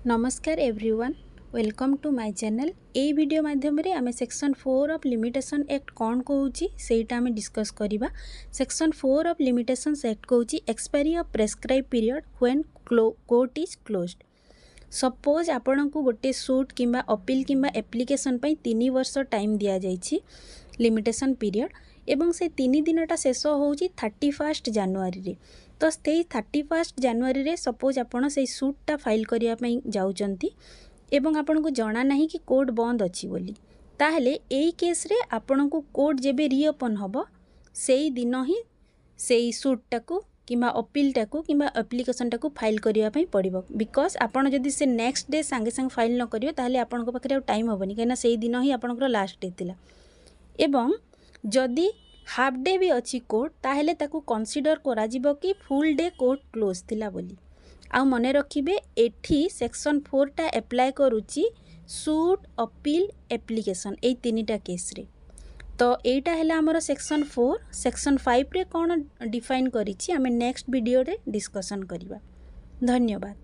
नमस्कार everyone welcome to my channel. ए video माध्यम रे आमे सेक्शन 4 ऑफ लिमिटेशन एक्ट कौन कहूची सेटा आमे डिस्कस करिबा। सेक्शन 4 ऑफ लिमिटेशंस एक्ट कहूची expiry of prescribe period when court is closed. Suppose आपण को गोटे सूट किंबा अपील किंबा एप्लिकेशन पई 3 वर्ष टाइम दिया जाइछि लिमिटेशन पीरियड एवं से 3 दिनटा शेष होउची 31 जनवरी रे। तो से 31 जनवरी रे सपोज आपण से सूटटा फाइल करिया पई जाउचंती एवं आपण को जाना नहीं कि कोर्ट बंद अछि बोली, ताहले एई केस रे आपण को कोर्ट जेबे रीओपन हबो सेई दिन ही सेई सूटटा को किंबा अपीलटा को किंबा एप्लिकेशनटा को फाइल करिया पई पड़िबो। बिकॉज आपण जदी से नेक्स्ट डे संगे संग फाइल न करियो ताहले आपण को पाखरे टाइम होबनी, काइना सेई दिन ही आपण लास्ट डे थिला। एवं जदी हाफ डे भी अच्छी कोर्ट ताहले ताकू कंसीडर करा जिवो कि फुल डे कोर्ट क्लोज थिला बोली। आ मने रखिबे एठी सेक्शन 4 टा अप्लाई करूची सूट अपील एप्लिकेशन ए तीनटा केस रे। तो एटा हैला हमर सेक्शन 4। सेक्शन 5 रे कोन डिफाइन करिछि आमे नेक्स्ट वीडियो रे डिस्कशन करिबा। धन्यवाद।